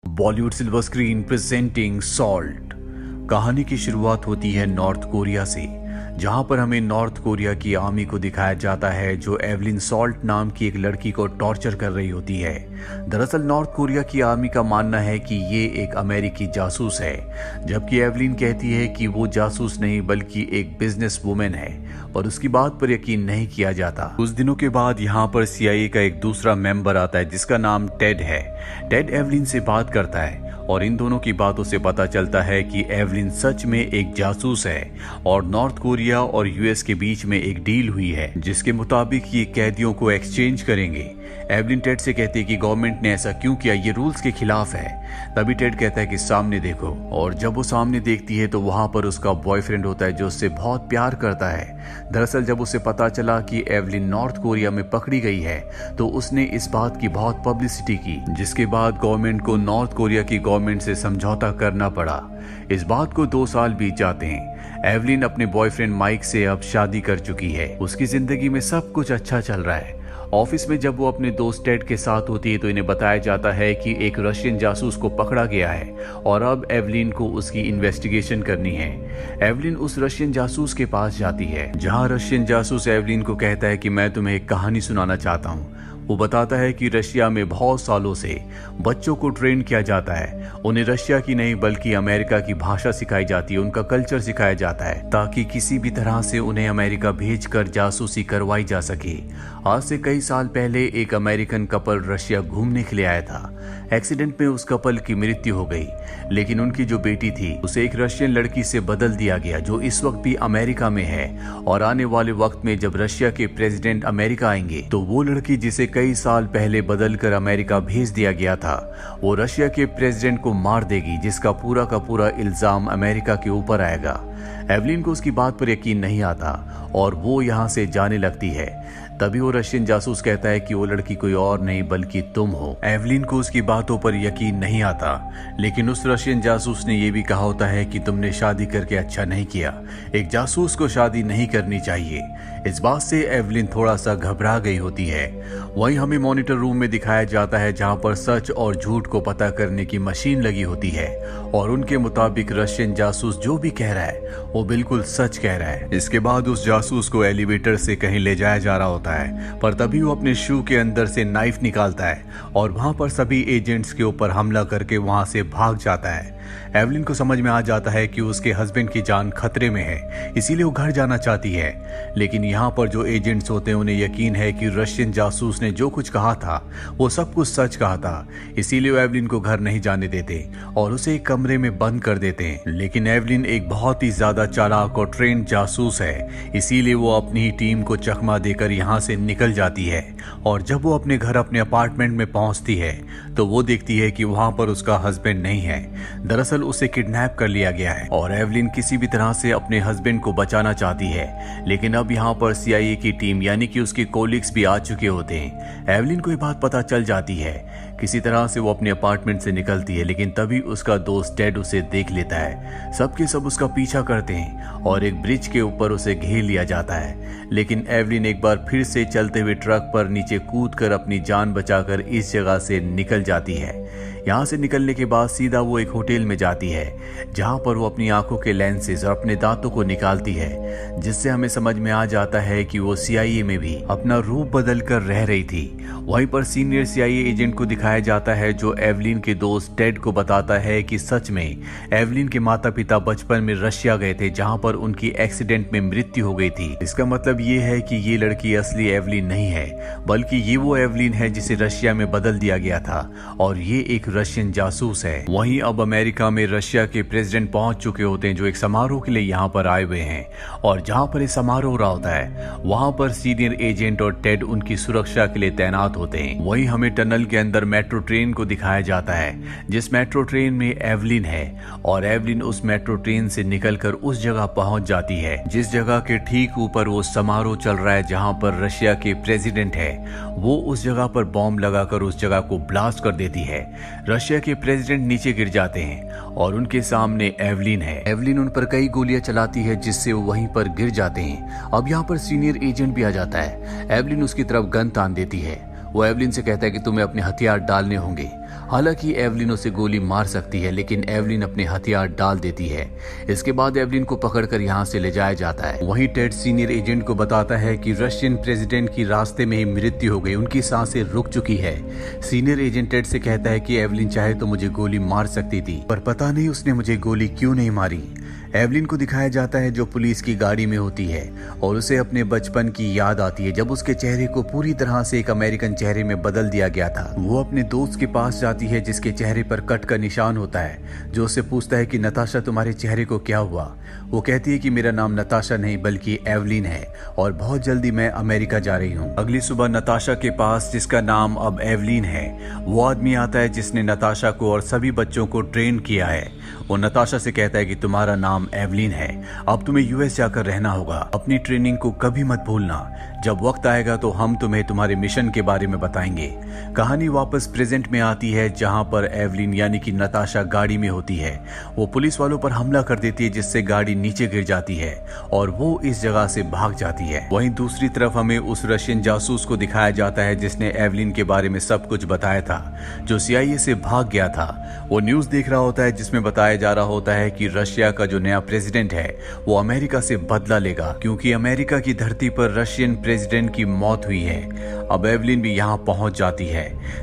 Bollywood silver screen presenting salt. कहानी की शुरुआत होती है नॉर्थ कोरिया से, जहां पर हमें नॉर्थ कोरिया की आर्मी को दिखाया जाता है जो एवलिन सॉल्ट नाम की एक लड़की को टॉर्चर कर रही होती है। दरअसल नॉर्थ कोरिया की आर्मी का मानना है कि ये एक अमेरिकी जासूस है, जबकि एवलिन कहती है कि वो जासूस नहीं बल्कि एक बिजनेस वुमेन है, पर उसकी बात पर यकीन नहीं किया जाता। कुछ दिनों के बाद यहाँ पर CIA का एक दूसरा मेंबर आता है जिसका नाम टेड है। टेड एवलिन से बात करता है और इन दोनों की बातों से पता चलता है कि एवलिन सच में एक जासूस है और नॉर्थ कोरिया और US के बीच में एक डील हुई है जिसके मुताबिक ये कैदियों को एक्सचेंज करेंगे। एवलिन टेड से कहती है कि गवर्नमेंट ने ऐसा क्यों किया, ये रूल्स के खिलाफ है। तभी टेड कहता है कि सामने देखो, और जब वो सामने देखती है तो वहां पर उसका बॉयफ्रेंड होता है जो उससे बहुत प्यार करता है। दरअसल जब उसे पता चला कि एवलिन नॉर्थ कोरिया में पकड़ी गई है तो उसने इस बात की बहुत पब्लिसिटी की, जिसके बाद गवर्नमेंट को नॉर्थ कोरिया की गवर्नमेंट से समझौता करना पड़ा। इस बात को 2 साल बीत जाते हैं। एवलिन अपने बॉयफ्रेंड माइक से अब शादी कर चुकी है। उसकी जिंदगी में सब कुछ अच्छा चल रहा है। ऑफिस में जब वो अपने दोस्त टेड के साथ होती है तो इन्हें बताया जाता है कि एक रशियन जासूस को पकड़ा गया है और अब एवलिन को उसकी इन्वेस्टिगेशन करनी है। एवलिन उस रशियन जासूस के पास जाती है, जहां रशियन जासूस एवलिन को कहता है कि मैं तुम्हें एक कहानी सुनाना चाहता हूँ। वो बताता है कि रशिया में बहुत सालों से बच्चों को ट्रेन किया जाता है। उन्हें रशिया की नहीं बल्कि अमेरिका की भाषा सिखाई जाती है, उनका कल्चर सिखाया जाता है ताकि किसी भी तरह से उन्हें अमेरिका भेजकर जासूसी करवाई जा सके। आज से कई साल पहले एक अमेरिकन कपल रशिया घूमने के लिए आया था। एक्सीडेंट में उस कपल की मृत्यु हो गई, लेकिन उनकी जो बेटी थी उसे एक रशियन लड़की से बदल दिया गया जो इस वक्त भी अमेरिका में है। और आने वाले वक्त में जब रशिया के प्रेसिडेंट अमेरिका आएंगे तो वो लड़की जिसे कई साल पहले बदलकर अमेरिका भेज दिया गया था, वो रशिया के प्रेसिडेंट को मार देगी, जिसका पूरा का पूरा इल्जाम अमेरिका के ऊपर आएगा। एवलिन को उसकी बात पर यकीन नहीं आता और वो यहाँ से जाने लगती है। तभी वो रशियन जासूस कहता है कि वो लड़की कोई और नहीं बल्कि तुम हो। एवलिन को उसकी बातों पर यकीन नहीं आता, लेकिन उस रशियन जासूस ने यह भी कहा होता है कि तुमने शादी करके अच्छा नहीं किया, एक जासूस को शादी नहीं करनी चाहिए। इस बात से एवलिन थोड़ा सा घबरा गई होती है। वहीं हमें मॉनिटर रूम में दिखाया जाता है जहां पर सच और झूठ को पता करने की मशीन लगी होती है और उनके मुताबिक रशियन जासूस जो भी कह रहा है वो बिल्कुल सच कह रहा है। इसके बाद उस जासूस को एलिवेटर से कहीं ले जाया जा रहा होता है, पर तभी वो अपने शू के अंदर से नाइफ निकालता है और वहां पर सभी एजेंट्स के ऊपर हमला करके वहां से भाग जाता है। एवलिन को समझ में आ जाता है कि उसके हस्बैंड की जान खतरे में है, इसीलिए वो घर जाना चाहती है। लेकिन यहाँ पर जो एजेंट्स होते हैं उन्हें यकीन है कि रशियन जासूस ने जो कुछ कहा था वो सब कुछ सच कहा था, इसीलिए वो एवलिन को घर नहीं जाने देते और उसे एक कमरे में बंद कर देते हैं। लेकिन एवलिन एक बहुत ही ज्यादा चालाक और ट्रेंड जासूस है, इसीलिए वो अपनी ही टीम को चकमा देकर यहाँ से निकल जाती है। और जब वो अपने घर अपने अपार्टमेंट में पहुंचती है तो वो देखती है कि वहां पर उसका हस्बैंड नहीं है। दरअसल उसे किडनैप कर लिया गया है और एवलिन किसी भी तरह से अपने हस्बैंड को बचाना चाहती है। लेकिन अब यहाँ पर CIA की टीम यानी कि उसके कोलिग्स भी आ चुके होते हैं। एवलिन को ये बात पता चल जाती है। किसी तरह से वो अपने अपार्टमेंट से निकलती है, लेकिन तभी उसका दोस्त टेड उसे देख लेता है। सबके सब उसका पीछा करते हैं और एक ब्रिज के ऊपर उसे घेर लिया जाता है। लेकिन एवलिन एक बार फिर से चलते हुए ट्रक पर नीचे कूदकर अपनी जान बचाकर इस जगह से निकल जाती है। यहाँ से निकलने के बाद सीधा वो एक होटल में जाती है जहाँ पर वो अपनी आंखों के लेंसेज और अपने दांतों को निकालती है, जिससे हमें समझ में आ जाता है कि वो CIA में भी अपना रूप बदल कर रह रही थी। वहीं पर सीनियर CIA एजेंट को दिखाया जाता है जो एवलिन के दोस्त टेड को बताता है कि सच में एवलिन के माता पिता बचपन में रशिया गए थे जहाँ पर उनकी एक्सीडेंट में मृत्यु हो गई थी। इसका मतलब ये है कि ये लड़की असली एवलिन नहीं है बल्कि ये वो एवलिन है जिसे रशिया में बदल दिया गया था और ये एक रशियन जासूस है। वहीं अब अमेरिका में रशिया के प्रेसिडेंट पहुंच चुके होते हैं जो एक समारोह के लिए यहाँ पर आए हुए हैं और जहाँ पर ये समारोह रहा होता है वहाँ पर सीनियर एजेंट और टेड उनकी सुरक्षा के लिए तैनात होते हैं। वहीं हमें टनल के अंदर मेट्रो ट्रेन को दिखाया जाता है जिस मेट्रो ट्रेन में एवलिन है और एवलिन उस मेट्रो ट्रेन से निकलकर उस जगह पहुंच जाती है जिस जगह के ठीक ऊपर वो समारोह चल रहा है जहाँ पर रशिया के प्रेसिडेंट है। वो उस जगह पर बॉम्ब लगाकर उस जगह को ब्लास्ट कर देती है। रशिया के प्रेसिडेंट नीचे गिर जाते हैं और उनके सामने एवलिन है। एवलिन उन पर कई गोलियां चलाती है जिससे वो वहीं पर गिर जाते हैं। अब यहाँ पर सीनियर एजेंट भी आ जाता है। एवलिन उसकी तरफ गन तान देती है। वो एवलिन से कहता है कि तुम्हें अपने हथियार डालने होंगे। हालांकि एवलिन उसे गोली मार सकती है, लेकिन एवलिन अपने हथियार डाल देती है। इसके बाद एवलिन को पकड़कर यहाँ से ले जाया जाता है। वहीं टेड सीनियर एजेंट को बताता है कि रशियन प्रेसिडेंट की रास्ते में ही मृत्यु हो गई, उनकी सांसें रुक चुकी है। सीनियर एजेंट टेड से कहता है कि एवलिन चाहे तो मुझे गोली मार सकती थी, पर पता नहीं उसने मुझे गोली क्यों नहीं मारी। एवलिन को दिखाया जाता है जो पुलिस की गाड़ी में होती है और उसे अपने बचपन की याद आती है, जब उसके चेहरे को पूरी तरह से एक अमेरिकन चेहरे में बदल दिया गया था। वो अपने दोस्त के पास जाती है जिसके चेहरे पर कट का निशान होता है, जो उससे पूछता है कि नताशा तुम्हारे चेहरे को क्या हुआ। वो कहती है कि मेरा नाम नताशा नहीं बल्कि एवलिन है और बहुत जल्दी मैं अमेरिका जा रही हूँ। अगली सुबह नताशा के पास, जिसका नाम अब एवलिन है, वो आदमी आता है जिसने नताशा को और सभी बच्चों को ट्रेन किया है। वो नताशा से कहता है कि तुम्हारा नाम एवलिन है, अब तुम्हें यूएस जाकर रहना होगा, अपनी ट्रेनिंग को कभी मत भूलना, जब वक्त आएगा तो हम तुम्हें तुम्हारे मिशन के बारे में बताएंगे। कहानी वापस प्रेजेंट में आती है जहां पर एवलिन यानी कि नताशा गाड़ी में होती है। वो पुलिस वालों पर हमला कर देती है जिससे गाड़ी नीचे गिर जाती है और वो इस जगह से भाग जाती है। वहीं दूसरी तरफ हमें उस रशियन जासूस को दिखाया जाता है जिसने एवलिन के बारे में सब कुछ बताया था, जो CIA से भाग गया था। वो न्यूज देख रहा होता है जिसमें बताया जा रहा होता है कि रशिया का जो नया प्रेसिडेंट है वो अमेरिका से बदला लेगा, क्योंकि अमेरिका की धरती पर रशियन प्रेसिडेंट की मौत हुई है। अब एवलिन भी यहाँ पहुंच जाती है।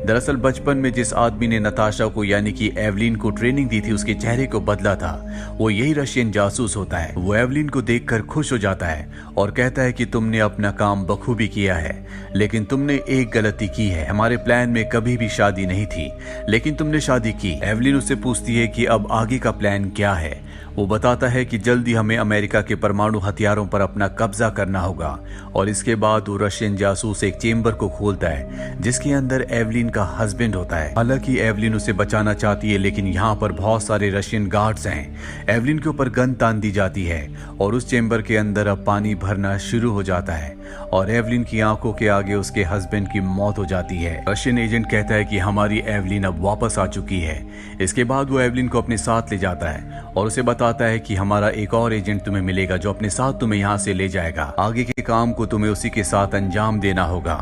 दरअसल बचपन में जिस आदमी ने नताशा को यानी कि एवलिन को ट्रेनिंग दी थी, उसके चेहरे को बदला था, वो यही रशियन जासूस होता है। वो एवलिन को देखकर खुश हो जाता है और कहता है कि तुमने अपना काम बखूबी किया है, लेकिन तुमने एक गलती की है। हमारे प्लान में कभी भी शादी नहीं थी, लेकिन तुमने शादी की। एवलिन उससे पूछती है कि अब आगे का प्लान क्या है। वो बताता है कि जल्दी हमें अमेरिका के परमाणु हथियारों पर अपना कब्जा करना होगा और इसके बाद वो रशियन जासूस एक चेंबर को खोलता है जिसके अंदर एवलिन का हस्बैंड होता है। हालांकि एवलिन उसे बचाना चाहती है, लेकिन यहाँ पर बहुत सारे रशियन गार्ड्स हैं। एवलिन के ऊपर गन तान दी जाती है और उस चेंबर के अंदर अब पानी भरना शुरू हो जाता है और एवलिन की आंखों के आगे उसके हस्बैंड की मौत हो जाती है। रशियन एजेंट कहता है कि हमारी एवलिन अब वापस आ चुकी है। इसके बाद वो एवलिन को अपने साथ ले जाता है और उसे बताता है कि हमारा एक और एजेंट तुम्हें मिलेगा जो अपने साथ तुम्हें यहाँ से ले जाएगा। आगे के काम को तुम्हें उसी के साथ अंजाम देना होगा।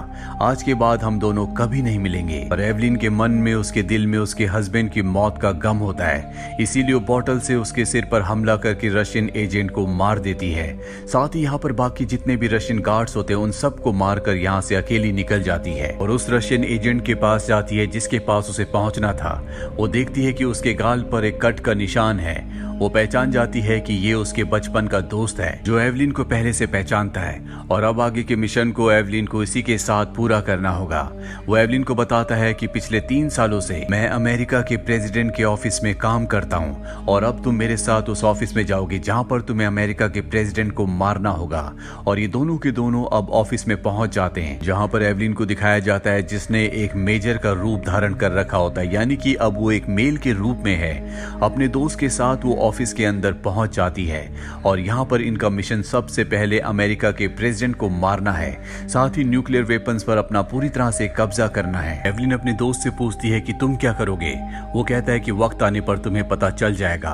आज के बाद हम दोनों कभी नहीं मिलेंगे। और एवलिन के मन में, उसके दिल में उसके हस्बैंड की मौत का गम होता है, इसीलिए वो बॉटल से उसके सिर पर हमला करके रशियन एजेंट को मार देती है। साथ ही यहाँ पर बाकी जितने भी रशियन गार्ड्स होते हैं उन सबको मारकर यहाँ से अकेली निकल जाती है और उस रशियन एजेंट के पास जाती है जिसके पास उसे पहुंचना था। वो देखती है कि उसके गाल पर एक कट का निशान है। वो पहचान जाती है कि ये उसके बचपन का दोस्त है जो एवलिन को पहले से पहचानता है और अब आगे के मिशन को एवलिन को इसी के साथ पूरा करना होगा। वो एवलिन को बताता है कि पिछले 3 सालों से मैं अमेरिका के प्रेसिडेंट के ऑफिस में काम करता हूँ और अब तुम मेरे साथ उस ऑफिस में जाओगे जहाँ पर तुम्हें अमेरिका के प्रेसिडेंट को मारना होगा। और ये दोनों के दोनों अब ऑफिस में पहुंच जाते हैं जहाँ पर एवलिन को दिखाया जाता है जिसने एक मेजर का रूप धारण कर रखा होता है, यानी कि अब वो एक मेल के रूप में है। अपने दोस्त के साथ वो ऑफिस के अंदर पहुंच जाती है और यहाँ पर इनका मिशन सबसे पहले अमेरिका के प्रेसिडेंट को मारना है, साथ ही न्यूक्लियर वेपन्स पर अपना पूरी तरह से कब्जा करना है। एवलिन अपने दोस्त से पूछती है कि तुम क्या करोगे। वो कहता है कि वक्त आने पर तुम्हें पता चल जाएगा।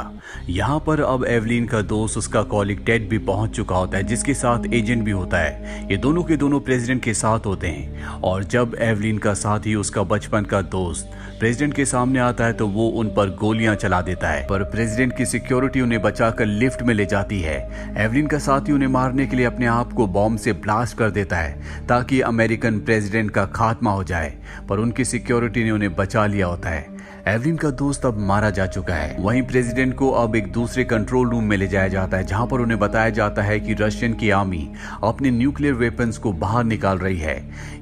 यहाँ पर अब एवलिन का दोस्त, उसका कॉलिग टेड भी पहुंच चुका होता है जिसके साथ एजेंट भी होता है। ये दोनों के दोनों प्रेसिडेंट के साथ होते हैं और जब एवलिन का साथी, उसका बचपन का दोस्त, प्रेसिडेंट के सामने आता है तो वो उन पर गोलियां चला देता है, पर प्रेसिडेंट की सिक्योरिटी उन्हें बचाकर लिफ्ट में ले जाती है। एवलिन का साथी उन्हें मारने के लिए अपने आप को बॉम्ब से ब्लास्ट कर देता है ताकि अमेरिकन प्रेसिडेंट का खात्मा हो जाए, पर उनकी सिक्योरिटी ने उन्हें बचा लिया होता है। एवलिन का दोस्त अब मारा जा चुका है। वहीं प्रेसिडेंट को अब एक दूसरे कंट्रोल रूम में ले जाया जाता है जहां पर उन्हें बताया जाता है कि रशियन की आर्मी अपने न्यूक्लियर वेपन्स को बाहर निकाल रही है।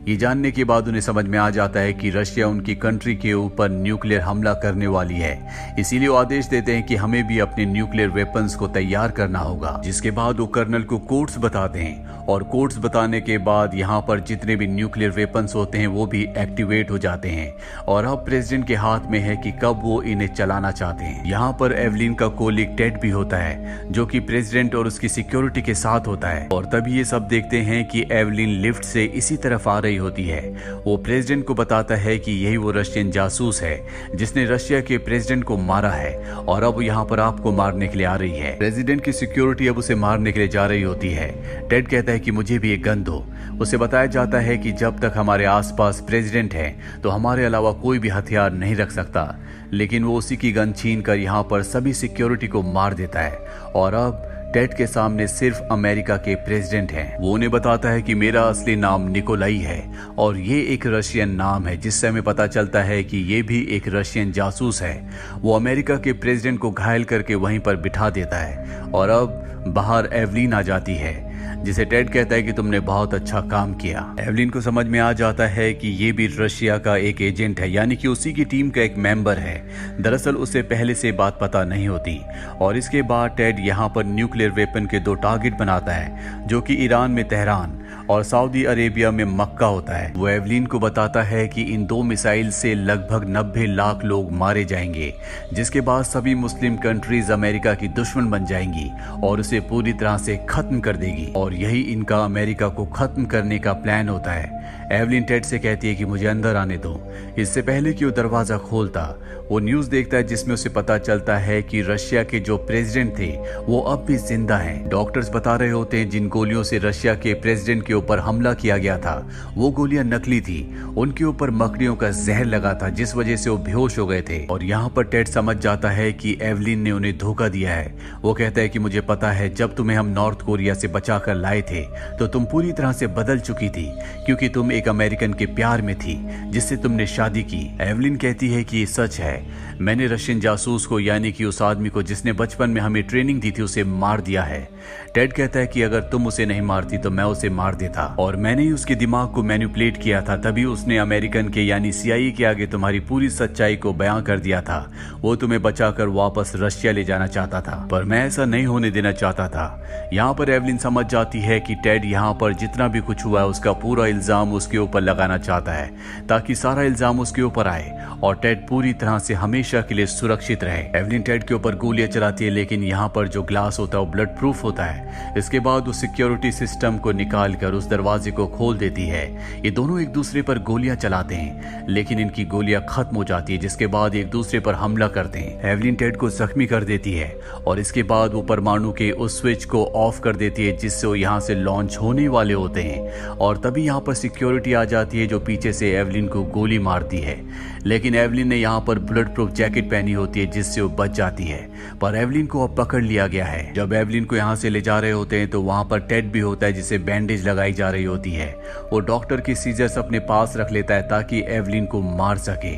ये जानने के बाद उन्हें समझ में आ जाता है कि रशिया उनकी कंट्री के ऊपर न्यूक्लियर हमला करने वाली है, इसीलिए वो आदेश देते हैं कि हमें भी अपने न्यूक्लियर वेपन्स को तैयार करना होगा। जिसके बाद वो कर्नल को कोड्स बताते हैं और कोड्स बताने के बाद यहाँ पर जितने भी न्यूक्लियर वेपन्स होते हैं वो भी एक्टिवेट हो जाते हैं और अब प्रेसिडेंट के हाथ में है कि कब वो इन्हें चलाना चाहते हैं। यहाँ पर एवलिन का कोलिग टेड भी होता है जो कि प्रेसिडेंट और उसकी सिक्योरिटी के साथ होता है और तभी ये सब देखते हैं कि एवलिन लिफ्ट से इसी तरफ आ रही होती है। वो प्रेसिडेंट को बताता है कि यही वो रशियन जासूस है जिसने रशिया के प्रेसिडेंट को मारा है और अब यहाँ पर आपको मारने के लिए आ रही है। प्रेसिडेंट की सिक्योरिटी अब उसे मारने के लिए जा रही होती है। टेड कहता है कि मुझे भी एक गन दो। उसे बताया जाता है कि जब तक हमारे आसपास प्रेसिडेंट है तो हमारे अलावा कोई भी हथियार नहीं रख सकता सकता, लेकिन वो उसी की गन छीन कर यहाँ पर सभी सिक्योरिटी को मार देता है। और अब टेड के सामने सिर्फ अमेरिका के प्रेसिडेंट हैं। वो उन्हें बताता है कि मेरा असली नाम निकोलाई है और ये एक रशियन नाम है, जिससे हमें पता चलता है कि ये भी एक रशियन जासूस है। वो अमेरिका के प्रेसिडेंट को घायल करके वहीं पर बिठा देता है और अब बाहर एवलिन आ जाती है, जिसे टेड कहता है कि तुमने बहुत अच्छा काम किया। एवलिन को समझ में आ जाता है कि ये भी रशिया का एक एजेंट है, यानी कि उसी की टीम का एक मेंबर है। दरअसल उसे पहले से बात पता नहीं होती। और इसके बाद टेड यहाँ पर न्यूक्लियर वेपन के 2 टारगेट बनाता है, जो कि ईरान में तेहरान और सऊदी अरेबिया में मक्का होता है। वो एवलिन को बताता है कि इन 2 मिसाइल से लगभग 90 लाख लोग मारे जाएंगे, जिसके बाद सभी मुस्लिम कंट्रीज अमेरिका की दुश्मन बन जाएंगी और उसे पूरी तरह से खत्म कर देगी। और यही इनका अमेरिका को खत्म करने का प्लान होता है। एवलिन टेड से कहती है कि मुझे अंदर आने दो। इससे पहले कि वो दरवाजा खोलता, वो न्यूज देखता है जिसमें उसे पता चलता है कि रशिया के जो प्रेसिडेंट थे वो अब भी जिंदा हैं। डॉक्टर्स बता रहे होते हैं जिन गोलियों से रशिया के प्रेसिडेंट के ऊपर हमला किया गया था वो गोलियां नकली थी। उनके ऊपर मकड़ियों का जहर लगा था, जिस वजह से वो बेहोश हो गए थे। और यहाँ पर टेड समझ जाता है कि एवलिन ने उन्हें धोखा दिया है। वो कहता है कि मुझे पता है, जब तुम्हें हम नॉर्थ कोरिया से बचा कर लाए थे तो तुम पूरी तरह से बदल चुकी थी, क्योंकि तुम एक अमेरिकन के प्यार में थी जिससे तुमने शादी की। एवलिन कहती है कि ये सच है, मैंने रशियन जासूस को, यानी कि उस आदमी को जिसने बचपन में हमें ट्रेनिंग दी थी, उसे मार दिया है। टेड कहता है कि अगर तुम उसे नहीं मारती तो मैं उसे मार देता, और मैंने ही उसके दिमाग को मैनिपुलेट किया था, तभी उसने अमेरिकन के यानी CIA के आगे तुम्हारी पूरी सच्चाई को बयां कर दिया था। वो तुम्हें बचाकर वापस रशिया ले जाना चाहता था, पर मैं ऐसा नहीं होने देना चाहता था। यहाँ पर एवलिन समझ जाती है कि टेड यहाँ पर जितना भी कुछ हुआ है उसका पूरा इल्जाम उसके ऊपर लगाना चाहता है, ताकि सारा इल्जाम उसके ऊपर आए और टेड पूरी तरह से हमेशा के लिए सुरक्षित रहे। एवलिन टेड के ऊपर गोलियां चलाती है, लेकिन यहाँ पर जो ग्लास होता है वो ब्लड प्रूफ होता है। इसके बाद उस सिक्योरिटी सिस्टम को निकाल कर उस दरवाजे को खोल देती है। ये दोनों एक दूसरे पर गोलियां चलाते हैं, लेकिन इनकी गोलियां खत्म हो जाती है, जिसके बाद एक दूसरे पर हमला करते हैं। एवलिन टेड को जख्मी कर देती है और इसके बाद वो परमाणु के उस स्विच को ऑफ कर देती है जिससे वो यहाँ से लॉन्च होने वाले होते हैं। और तभी यहाँ पर सिक्योरिटी आ जाती है जो पीछे से एवलिन को गोली मारती है, लेकिन एवलिन ने यहाँ पर बुलेट प्रूफ जैकेट पहनी होती है जिससे वो बच जाती है। पर एवलिन को अब पकड़ लिया गया है। जब एवलिन को यहाँ से ले जा रहे होते हैं तो वहाँ पर टेड भी होता है जिसे बैंडेज लगाई जा रही होती है। वो डॉक्टर की सीजर्स अपने पास रख लेता है ताकि एवलिन को मार सके।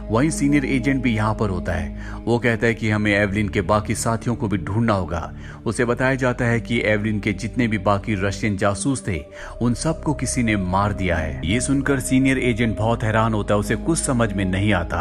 वहीं सीनियर एजेंट भी यहाँ पर होता है। वो कहता है कि हमें एवलिन के बाकी साथियों को भी ढूंढना होगा। उसे बताया जाता है कि एवलिन के जितने भी बाकी रशियन जासूस थे उन सबको किसी ने मार दिया है। ये सुनकर सीनियर एजेंट बहुत हैरान होता है, उसे कुछ समझ में नहीं आता।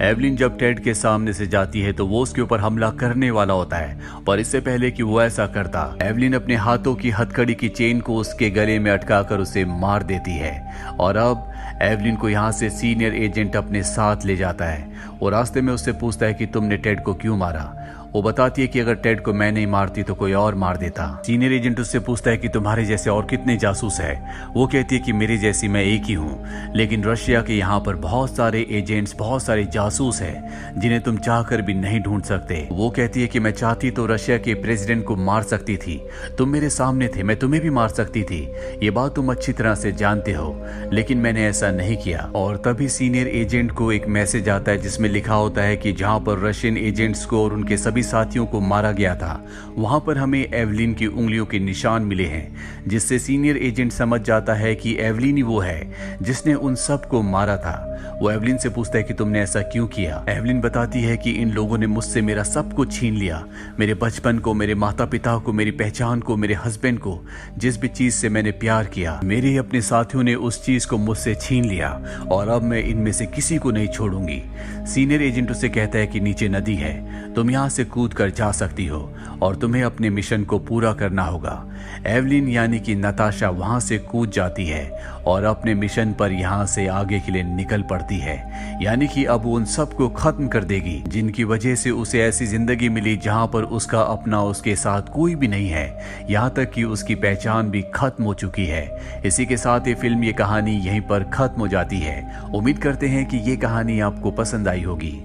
एवलिन जब टेड के सामने से जाती है तो वो उसके ऊपर हमला करने वाला होता है, पर इससे पहले कि वो ऐसा करता, एवलिन अपने हाथों की हथकड़ी की चेन को उसके गले में अटकाकर उसे मार देती है। और अब एवलिन को यहाँ से सीनियर एजेंट अपने साथ ले जाता है। वो रास्ते में उससे पूछता है कि तुमने टेड को क्यों मारा। वो बताती है कि अगर टेड को मैं नहीं मारती तो कोई और मार देता। सीनियर एजेंट उससे पूछता है कि तुम्हारे जैसे और कितने जासूस है। वो कहती है कि मेरी जैसी मैं एक ही हूँ, लेकिन रशिया के यहाँ पर बहुत सारे एजेंट्स, बहुत सारे जासूस हैं जिन्हें तुम चाहकर भी नहीं ढूंढ सकते। वो कहती है कि मैं चाहती तो रशिया के प्रेसिडेंट को मार सकती थी, तुम मेरे सामने थे, मैं तुम्हें भी मार सकती थी, ये बात तुम अच्छी तरह से जानते हो, लेकिन मैंने ऐसा नहीं किया। और तभी सीनियर एजेंट को एक मैसेज आता है जिसमें लिखा होता है कि जहाँ पर रशियन एजेंट्स को और उनके सभी साथियों को मारा गया था वहां पर हमें एवलिन की उंगलियों के निशान मिले हैं, जिससे सीनियर एजेंट समझ जाता है कि एवलिन ही वो है जिसने उन सब को मारा था। वो एवलिन से पूछता है कि तुमने ऐसा क्यों किया। एवलिन बताती है कि इन लोगों ने मुझसे मेरा सब कुछ छीन लिया, मेरे बचपन को, मेरे माता पिता को, मेरी पहचान को, मेरे हस्बैंड को, जिस भी चीज से मैंने प्यार किया, मेरे ही अपने साथियों ने उस चीज को मुझसे छीन लिया और अब मैं इनमें से किसी को नहीं छोड़ूंगी। सीनियर एजेंट उसे कहता है कि नीचे नदी है, तुम यहाँ से कूद कर जा सकती हो और तुम्हें अपने मिशन को पूरा करना होगा। एवलिन यानी कि नताशा वहां से कूद जाती है और अपने मिशन पर यहाँ से आगे के लिए निकल पड़ती है, यानी कि अब उन सब को खत्म कर देगी जिनकी वजह से उसे ऐसी जिंदगी मिली जहां पर उसका अपना उसके साथ कोई भी नहीं है, यहाँ तक कि उसकी पहचान भी खत्म हो चुकी है। इसी के साथ ये फिल्म, ये कहानी यहीं पर खत्म हो जाती है। उम्मीद करते हैं कि ये कहानी आपको पसंद आई होगी।